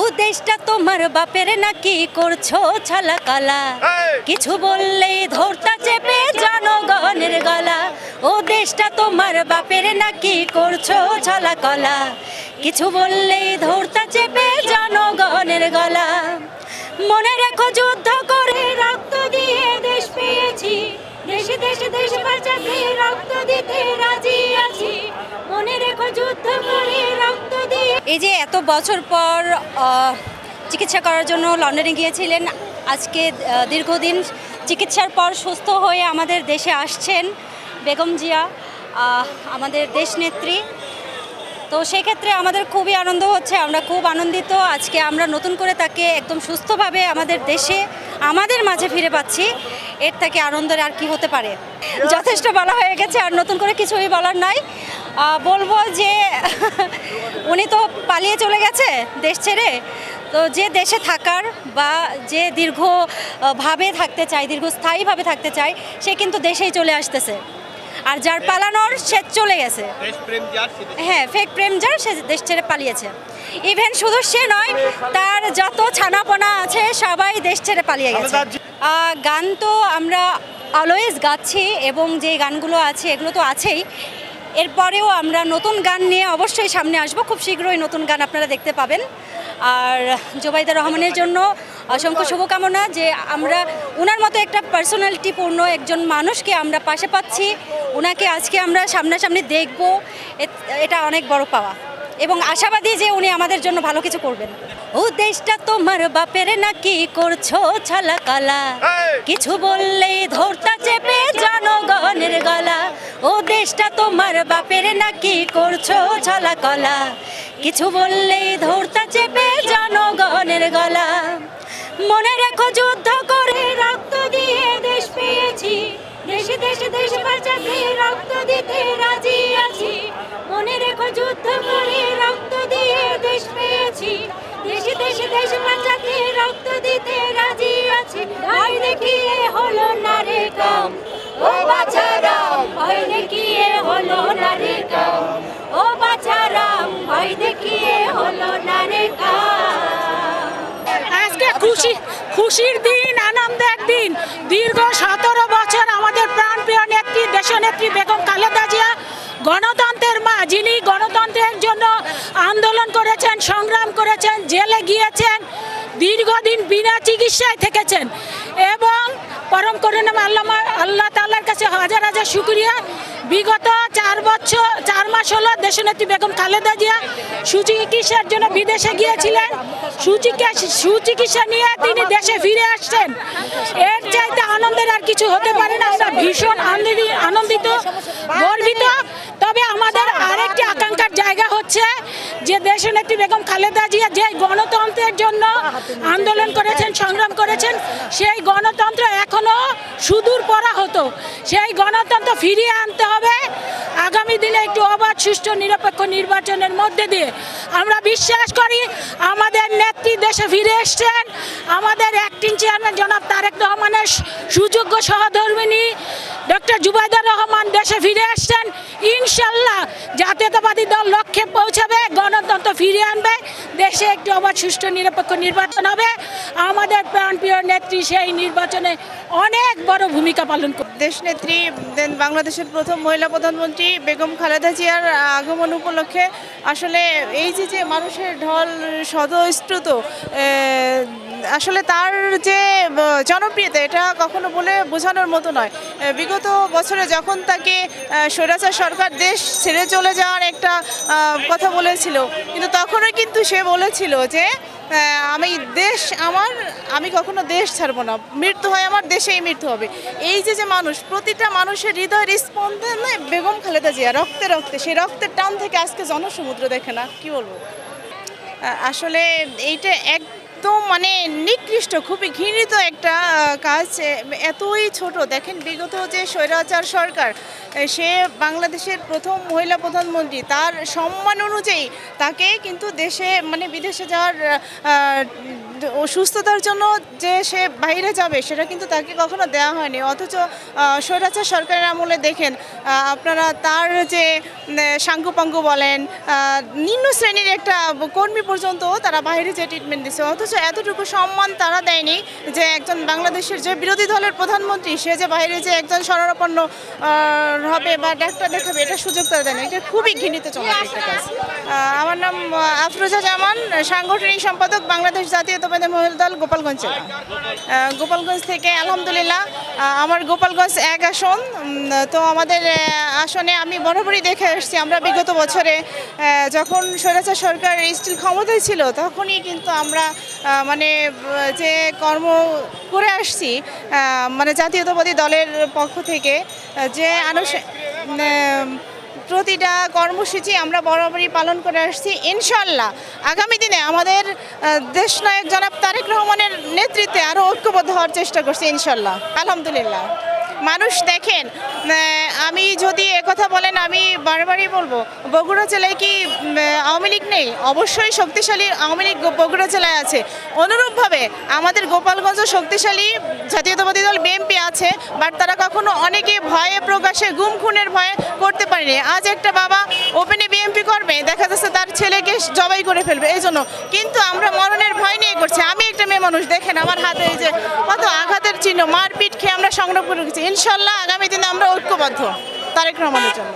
ও দেশটা তোমার বাপের নাকি করছো ছালা কালা, কিছু বললেই ধরতা চেপে জনগণের গলা। ও দেশটা তোমার বাপের নাকি করছো ছালা কলা, কিছু বললেই ধরতা চেপে জনগণের গলা। মনে রেখো যুদ্ধ করে রক্ত দিয়ে দেশ পেয়েছি, দেশে দেশে দেশ বাঁচাতে রক্ত দিতে রাজি আছি। মনে রেখো যুদ্ধ করে রক্ত দিয়ে। এই যে এত বছর পর চিকিৎসা করার জন্য লন্ডনে গিয়েছিলেন, আজকে দীর্ঘদিন চিকিৎসার পর সুস্থ হয়ে আমাদের দেশে আসছেন বেগম জিয়া, আমাদের দেশনেত্রী। তো সেক্ষেত্রে আমাদের খুবই আনন্দ হচ্ছে, আমরা খুব আনন্দিত। আজকে আমরা নতুন করে তাকে একদম সুস্থভাবে আমাদের দেশে আমাদের মাঝে ফিরে পাচ্ছি। এর থেকে আনন্দের আর কি হতে পারে? যথেষ্ট বলা হয়ে গেছে, আর নতুন করে কিছুই বলার নাই। বলবো যে উনি তো পালিয়ে চলে গেছে দেশ ছেড়ে, তো যে দেশে থাকার বা যে দীর্ঘভাবে থাকতে চায়, দীর্ঘস্থায়ীভাবে থাকতে চায়, সে কিন্তু দেশেই চলে আসতেছে। আর যার পালানোর সে চলে গেছে, হ্যাঁ, ফেক প্রেম যার সে দেশ ছেড়ে পালিয়েছে। ইভেন শুধু সে নয়, তার যত ছানাপোনা আছে সবাই দেশ ছেড়ে পালিয়ে গেছে। গান তো আমরা অলওয়েজ গাচ্ছি, এবং যে গানগুলো আছে এগুলো তো আছেই। এরপরেও আমরা নতুন গান নিয়ে অবশ্যই সামনে আসব, খুব শীঘ্রই নতুন গান আপনারা দেখতে পাবেন। আর জোবাইদা রহমানের জন্য অসংখ্য শুভকামনা, যে আমরা ওনার মতো একটা পার্সোনালিটিপূর্ণ একজন মানুষকে আমরা পাশে পাচ্ছি, ওনাকে আজকে আমরা সামনাসামনি দেখব, এটা অনেক বড় পাওয়া, এবং আশাবাদী যে উনি আমাদের জন্য ভালো কিছু করবেন। ও দেশটা তোমার বাপের নাকি করছো ছালা কালা, কিছু বললেই ধরতা চেপে জনগণের গলা। ও দেশটা তোমার বাপের নাকি করছো ছালা কলা, কিছু বললেই ধরতা চেপে জনগণের গলা। মনে রেখো যুদ্ধ করে রক্ত দিয়ে দেশ পেয়েছি, দেশে দেশে দেশ বাঁচাতে রক্ত দিতে রাজি আছি। মনে রেখো যুদ্ধ করে রক্ত দিয়ে দেশ পেয়েছি, দেশে দেশে দেশ বাঁচাতে রক্ত দিতে রাজি আছি। ভয় দেখিয়ে হলো না রে কাম, ও বাছারাম, ভয় দেখিয়ে হলো না রে কাম, ও বাছারাম, ভয় দেখিয়ে হলো না রে কাম। আজকে খুশির দিন, আনন্দের দিন। দীর্ঘ 17 বছর আমাদের প্রাণপ্রিয় নেত্রী, দেশনেত্রী বেগম খালেদা জিয়া, গণতন্ত্রের মা, যিনি গণতন্ত্রের জন্য আন্দোলন করেছেন, সংগ্রাম করেছেন, জেলে গিয়েছেন, দীর্ঘদিন বিনা চিকিৎসায় থেকেছেন, এবং পরম করুণাময় আল্লাহ তাআলার কাছে হাজার হাজার শুকরিয়া। বিগত 4 মাস হলো দেশনেত্রী বেগম খালেদা জিয়া সুচিকিৎসার জন্য বিদেশে গিয়েছিলেন। সুচিকিৎসা নিয়ে তিনি দেশে ফিরে আসছেন। এর চাইতে আনন্দের আর কিছু হতে পারে না। আমরা ভীষণ আনন্দিত, গর্বিত। তবে আমাদের আরেকটি আকাঙ্ক্ষার জায়গা হচ্ছে যে দেশনেত্রী বেগম খালেদা জিয়া যে গণতন্ত্রের জন্য আন্দোলন করেছেন, সংগ্রাম করেছেন, সেই গণতন্ত্র এখনো সুদূর পরা হতো। সেই গণতন্ত্র ফিরিয়ে আনতে হবে আগামী দিনে একটু অবাধ, সুষ্ঠু, নিরপেক্ষ নির্বাচনের মধ্যে দিয়ে। আমরা বিশ্বাস করি আমাদের নেত্রী দেশে ফিরে এসছেন। আমাদের অ্যাক্টিং চেয়ারম্যান জনাব তারেক রহমানের সুযোগ্য সহধর্মিণী ডক্টর জুবাইদা রহমান দেশে ফিরে এসছেন। ইনশাল্লাহ জাতীয়তাবাদী দল লক্ষ্যে পৌঁছাবে, গণতন্ত্র ফিরিয়ে আনবে, দেশে একটি অবাধ, সুষ্ঠু, নিরপেক্ষ নির্বাচন হবে। আমাদের প্রাণপ্রিয় নেত্রী সেই নির্বাচনে অনেক বড় ভূমিকা পালন করবে। দেশনেত্রী, বাংলাদেশের প্রথম মহিলা প্রধানমন্ত্রী বেগম খালেদা জিয়ার আগমন উপলক্ষে আসলে এই যে মানুষের ঢল স্বতঃস্ফূর্ত, আসলে তার যে জনপ্রিয়তা, এটা কখনো বলে বোঝানোর মতো নয়। বিগত বছরে যখন তাকে স্বৈরাচার সরকার দেশ ছেড়ে চলে যাওয়ার একটা কথা বলেছিল, কিন্তু তখনও কিন্তু সে বলেছিল যে আমি কখনো দেশ ছাড়বো না, মৃত্যু হয় আমার দেশেই মৃত্যু হবে। এই যে মানুষ, প্রতিটা মানুষের হৃদয়ের স্পন্দনে বেগম খালেদা জিয়া, রক্তে রক্তে, সেই রক্তের টান থেকে আজকে জনসমুদ্র দেখে না, কি বলবো। আসলে এইটা একদম মানে নিকৃষ্ট, খুবই ঘৃণিত একটা কাজ। এতই ছোট, দেখেন বিগত যে স্বৈরাচার সরকার, সে বাংলাদেশের প্রথম মহিলা প্রধানমন্ত্রী, তার সম্মান অনুযায়ী তাকে কিন্তু দেশে মানে বিদেশে যাওয়ার সুস্থতার জন্য যে সে বাইরে যাবে সেটা কিন্তু তাকে কখনো দেওয়া হয়নি। অথচ স্বৈরাচার সরকারের আমলে দেখেন আপনারা তার যে সাঙ্গুপাঙ্গু বলেন, নিম্ন শ্রেণীর একটা কর্মী পর্যন্ত তারা বাইরে যে ট্রিটমেন্ট দিচ্ছে, অথচ এতটুকু সম্মান তারা দেয়নি যে একজন বাংলাদেশের যে বিরোধী দলের প্রধানমন্ত্রী সে যে বাইরে যে একজন শরণাপন্ন হবে বা ডাক্তার দেখাবে, এটা সুযোগ তারা দেয়নি। এটা খুবই ঘৃণিতজনক একটা কাজ। আমার নাম আফরোজা জামান, সাংগঠনিক সম্পাদক বাংলাদেশ জাতীয়তাবাদী মহিলা দল, গোপালগঞ্জ জেলা। গোপালগঞ্জ থেকে আলহামদুলিল্লাহ আমার গোপালগঞ্জ 1 আসন। তো আমাদের আসনে আমি বরাবরই দেখে আসছি, আমরা বিগত বছরে যখন স্বৈরাচার সরকার স্টিল ক্ষমতায় ছিল তখনই কিন্তু আমরা মানে যে কর্ম করে আসছি মানে জাতীয়তাবাদী দলের পক্ষ থেকে যে প্রতিটা কর্মসূচি আমরা বরাবরই পালন করে আসছি। ইনশাল্লাহ আগামী দিনে আমাদের দেশনায়ক জনাব তারেক রহমানের নেতৃত্বে আরও ঐক্যবদ্ধ হওয়ার চেষ্টা করছি ইনশাল্লাহ। আলহামদুলিল্লাহ মানুষ দেখেন, আমি যদি একথা বলেন আমি বারবারই বলবো, বগুড়া জেলায় কি আওয়ামী লীগ নেই? অবশ্যই শক্তিশালী আওয়ামী লীগ বগুড়া জেলায় আছে। অনুরূপভাবে আমাদের গোপালগঞ্জ শক্তিশালী জাতীয়তাবাদী দল বিএনপি আছে, বাট তারা কখনো অনেকে ভয়ে প্রকাশে গুম খুনের ভয়ে করতে পারেনি। আজ একটা বাবা ওপেনে বিএনপি করবে, দেখা যাচ্ছে তার ছেলেকে জবাই করে ফেলবে এই জন্য, কিন্তু আমরা মরণের ভয় নিয়ে করছি। আমি একটা মেয়ে মানুষ, দেখেন আমার হাতে এই যে কত আঘাতের চিহ্ন, মারপিট খেয়ে আমরা সংগ্রাম করে রেখেছি। ইনশাল্লাহ আগামী দিনে আমরা ঐক্যবদ্ধ তারেক রহমানের জন্য।